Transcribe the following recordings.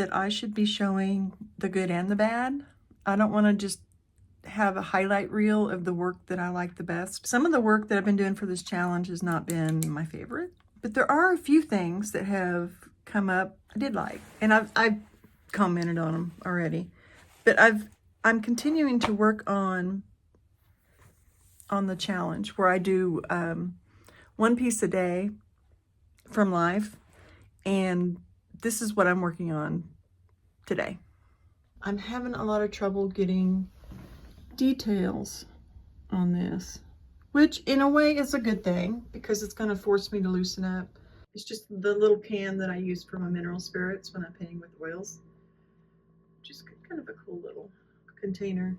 that I should be showing the good and the bad. I don't want to just have a highlight reel of the work that I like the best. Some of the work that I've been doing for this challenge has not been my favorite, but there are a few things that have come up I did like, and I've commented on them already. But I'm continuing to work on the challenge where I do one piece a day from life, and this is what I'm working on today. I'm having a lot of trouble getting details on this, which in a way is a good thing because it's going to force me to loosen up. It's just the little can that I use for my mineral spirits when I'm painting with oils. Just kind of a cool little container,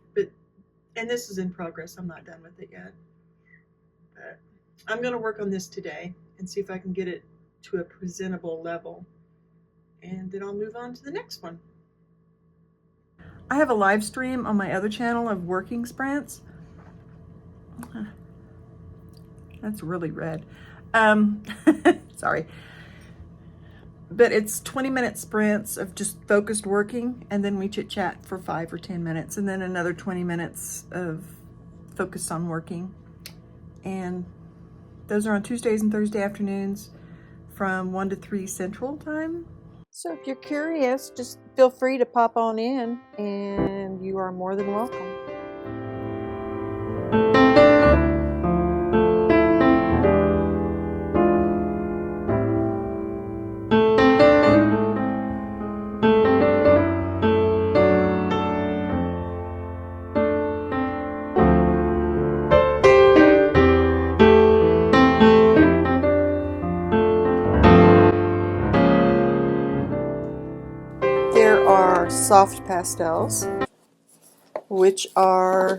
and this is in progress. I'm not done with it yet, but I'm going to work on this today and see if I can get it to a presentable level, and then I'll move on to the next one. I have a live stream on my other channel of working sprints. That's really red. Sorry. But it's 20-minute sprints of just focused working, and then we chit chat for 5 or 10 minutes, and then another 20 minutes of focus on working. And those are on Tuesdays and Thursday afternoons from 1 to 3 Central Time. So if you're curious, just feel free to pop on in, and you are more than welcome. There are soft pastels, which are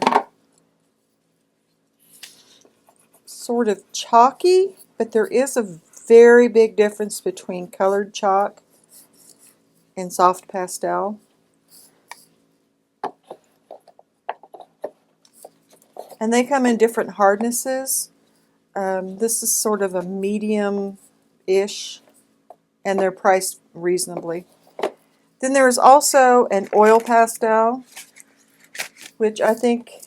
sort of chalky, but there is a very big difference between colored chalk and soft pastel. And they come in different hardnesses. This is sort of a medium-ish, and they're priced reasonably. Then there is also an oil pastel, which I think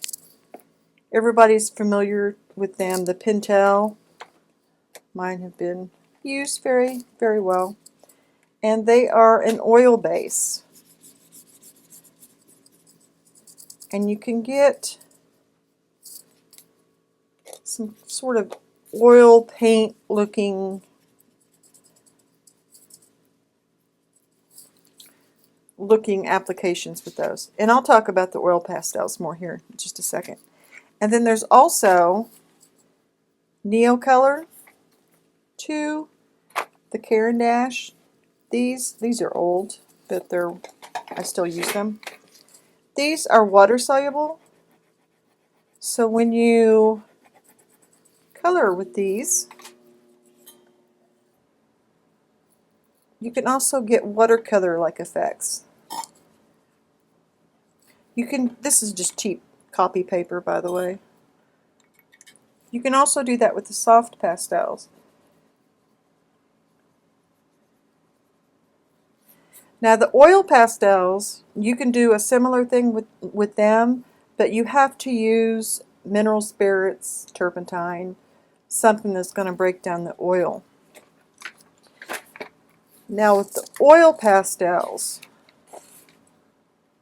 everybody's familiar with them. The Pintail. Mine have been used very, very well. And they are an oil base. And you can get some sort of oil paint looking applications with those. And I'll talk about the oil pastels more here in just a second. And then there's also Neo Color 2, the Caran d'Ache. These are old, but I still use them. These are water soluble. So when you color with these, you can also get watercolor-like effects. This is just cheap copy paper, by the way. You can also do that with the soft pastels. Now the oil pastels, you can do a similar thing with them, but you have to use mineral spirits, turpentine, something that's going to break down the oil. Now with the oil pastels,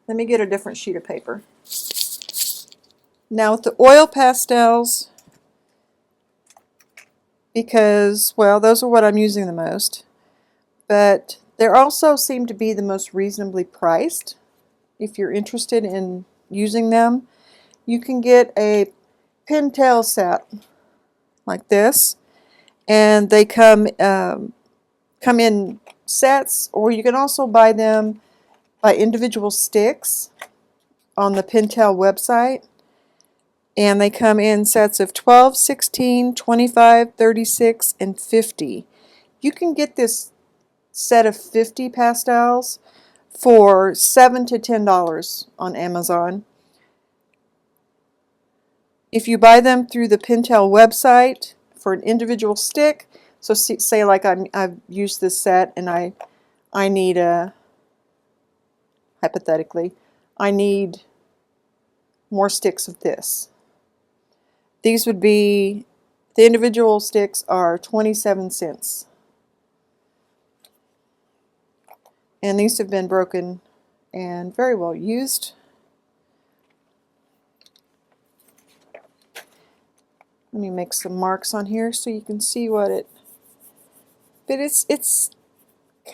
let me get a different sheet of paper. Now with the oil pastels, because, well, those are what I'm using the most, but they also seem to be the most reasonably priced. If you're interested in using them, you can get a Pintail set like this, and they come in sets, or you can also buy them by individual sticks on the Pintail website, and they come in sets of 12, 16, 25, 36, and 50. You can get this set of 50 pastels for $7 to $10 on Amazon. If you buy them through the Pintail website for an individual stick, so say like I've used this set and I need a hypothetically, I need more sticks of this. These would be, the individual sticks are 27 cents. And these have been broken and very well used. Let me make some marks on here so you can see what it, but it's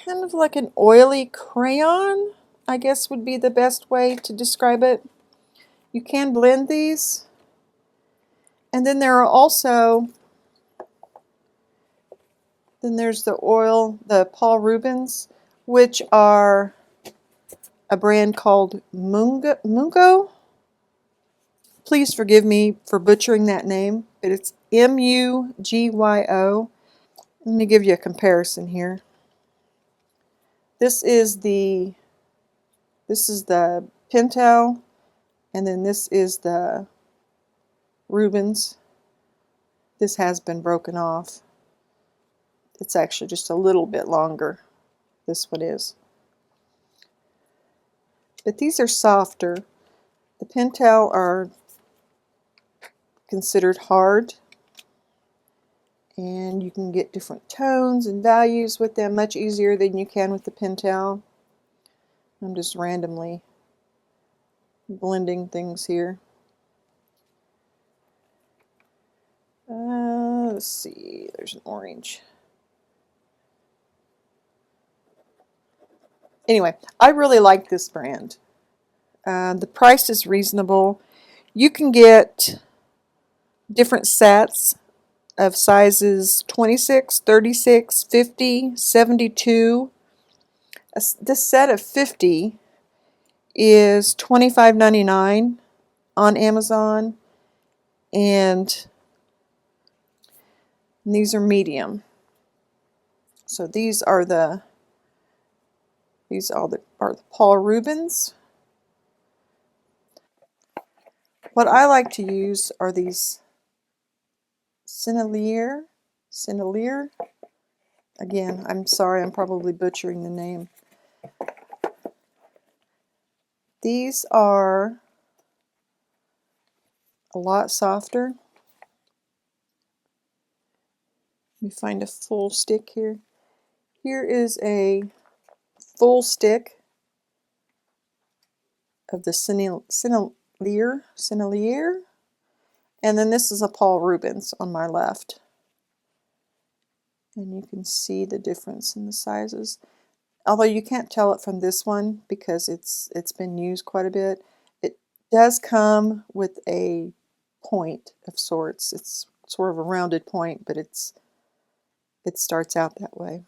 kind of like an oily crayon, I guess would be the best way to describe it. You can blend these. And then there are also, then there's the oil, the Paul Rubens, which are a brand called Mungo. Please forgive me for butchering that name, but it's M-U-G-Y-O. Let me give you a comparison here. This is the Pintail, and then this is the Rubens. This has been broken off. It's actually just a little bit longer. This one is. But these are softer. The Pintail are considered hard, and you can get different tones and values with them much easier than you can with the Pintail. I'm just randomly blending things here. Let's see, there's an orange. Anyway, I really like this brand. The price is reasonable. You can get different sets of sizes 26, 36, 50, 72. This set of 50 is $25.99 on Amazon, and these are medium. So these are the Paul Rubens. What I like to use are these Cinelear. Again, I'm sorry, I'm probably butchering the name. These are a lot softer. Let me find a full stick here. Here is a full stick of the Cinelear, and then this is a Paul Rubens on my left. And you can see the difference in the sizes. Although you can't tell it from this one because it's been used quite a bit. It does come with a point of sorts. It's sort of a rounded point, but it starts out that way.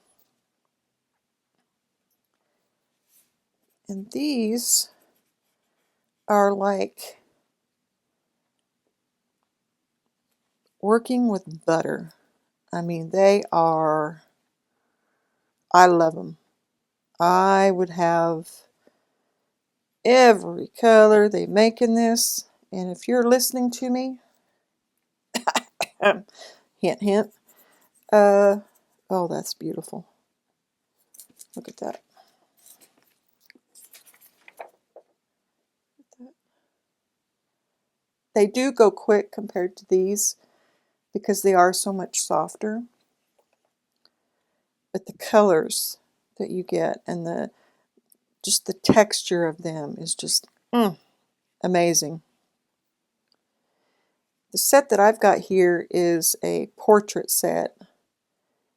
And these are like working with butter. I mean, they are, I love them. I would have every color they make in this. And if you're listening to me, hint, hint. Oh, that's beautiful. Look at that. They do go quick compared to these because they are so much softer. But the colors that you get and just the texture of them is just amazing. The set that I've got here is a portrait set.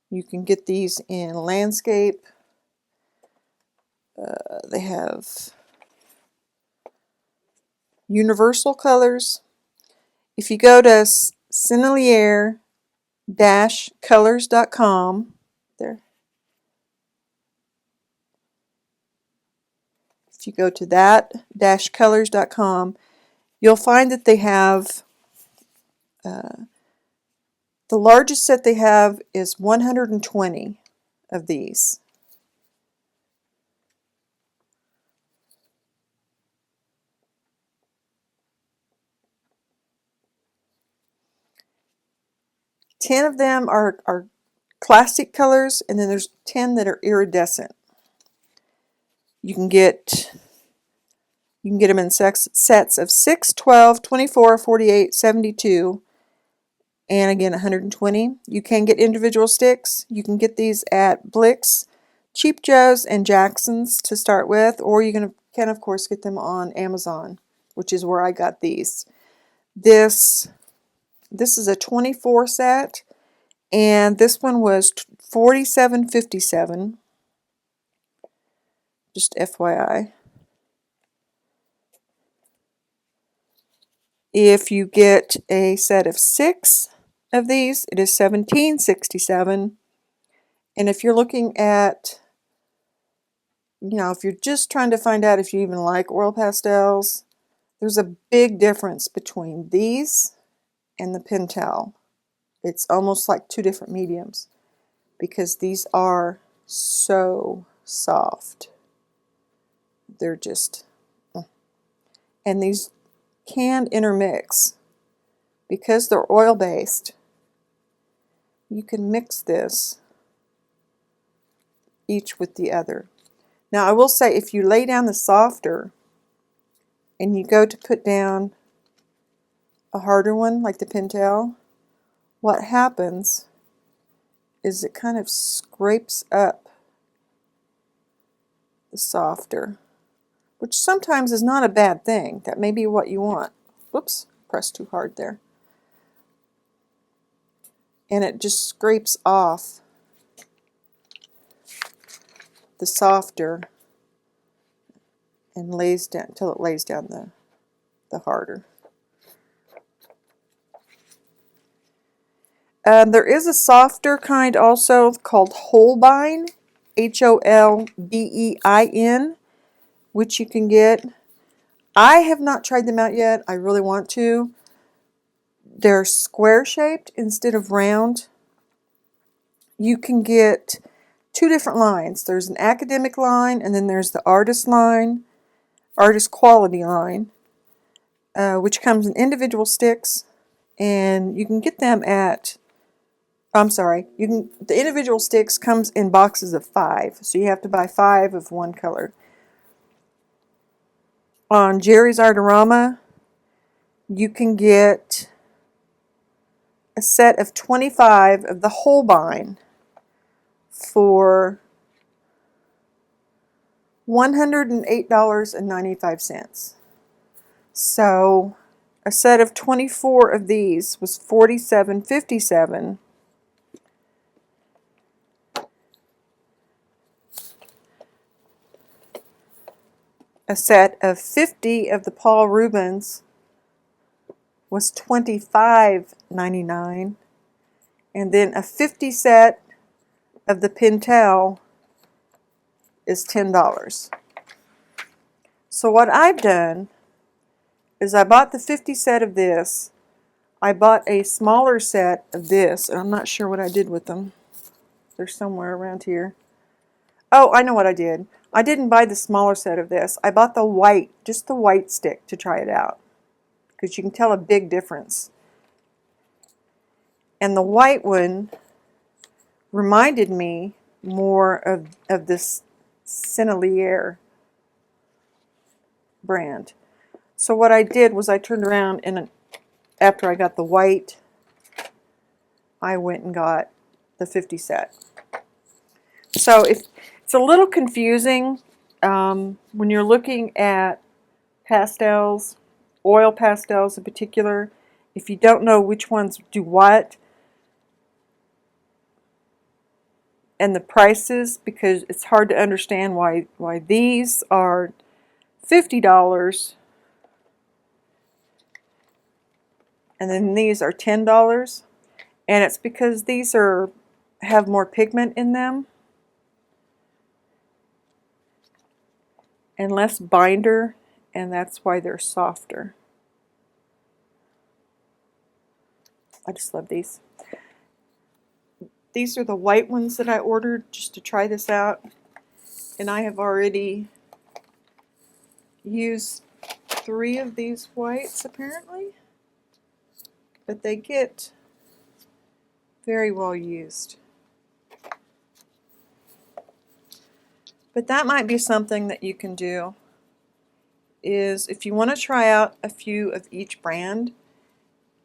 You can get these in landscape. They have universal colors. If you go to Cinelear-colors.com, there. If you go to that-colors.com, you'll find that they have, the largest set they have is 120 of these. Ten of them are classic colors, and then there's 10 that are iridescent. You can get You can get them in sets of 6, 12, 24, 48, 72, and again 120. You can get individual sticks. You can get these at Blick's, Cheap Joe's, and Jackson's to start with, or you can of course get them on Amazon, which is where I got these. This is a 24 set, and this one was $47.57. Just FYI. If you get a set of 6 of these, it is $17.67. And if you're looking at, if you're just trying to find out if you even like oil pastels, there's a big difference between these and the Pintail. It's almost like 2 different mediums because these are so soft. They're just, and these can intermix because they're oil based. You can mix this each with the other. Now I will say, if you lay down the softer and you go to put down a harder one like the Pintail, what happens is it kind of scrapes up the softer, which sometimes is not a bad thing. That may be what you want. Whoops, pressed too hard there. And it just scrapes off the softer and lays down until it lays down the harder. There is a softer kind also called Holbein, Holbein, which you can get. I have not tried them out yet. I really want to. They're square shaped instead of round. You can get 2 different lines. There's an academic line, and then there's the artist line, artist quality line, which comes in individual sticks, and you can get them at, the individual sticks comes in boxes of 5, so you have to buy 5 of one color. On Jerry's Artorama, you can get a set of 25 of the Holbein for $108.95. So a set of 24 of these was $47.57. A set of 50 of the Paul Rubens was $25.99. And then a 50 set of the Pintail is $10. So what I've done is I bought the 50 set of this. I bought a smaller set of this, and I'm not sure what I did with them. They're somewhere around here. Oh, I know what I did. I didn't buy the smaller set of this. I bought the white, just the white stick to try it out, because you can tell a big difference. And the white one reminded me more of this Cinelear brand. So what I did was I turned around, and after I got the white, I went and got the 50 set. So if it's a little confusing when you're looking at pastels, oil pastels in particular, if you don't know which ones do what and the prices, because it's hard to understand why these are $50 and then these are $10, and it's because these have more pigment in them and less binder, and that's why they're softer. I just love these. These are the white ones that I ordered just to try this out, and I have already used 3 of these whites apparently, but they get very well used. But that might be something that you can do is if you want to try out a few of each brand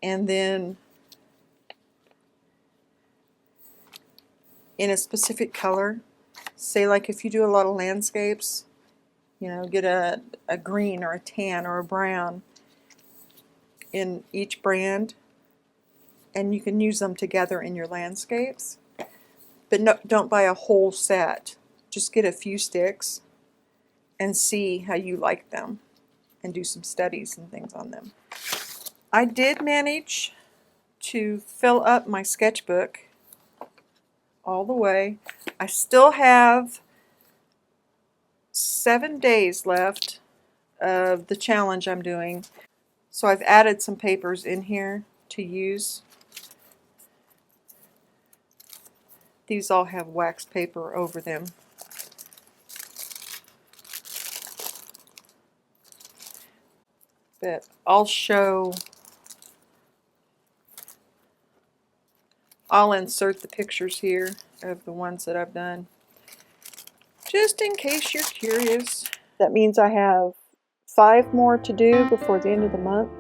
and then in a specific color, say like if you do a lot of landscapes, you know, get a green or a tan or a brown in each brand, and you can use them together in your landscapes. But no, don't buy a whole set. Just get a few sticks and see how you like them and do some studies and things on them. I did manage to fill up my sketchbook all the way. I still have 7 days left of the challenge I'm doing. So I've added some papers in here to use. These all have wax paper over them. But I'll insert the pictures here of the ones that I've done, just in case you're curious. That means I have 5 more to do before the end of the month.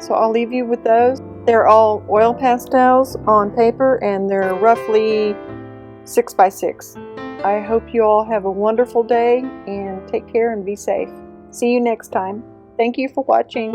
So I'll leave you with those. They're all oil pastels on paper, and they're roughly 6 by 6. I hope you all have a wonderful day, and take care and be safe. See you next time. Thank you for watching.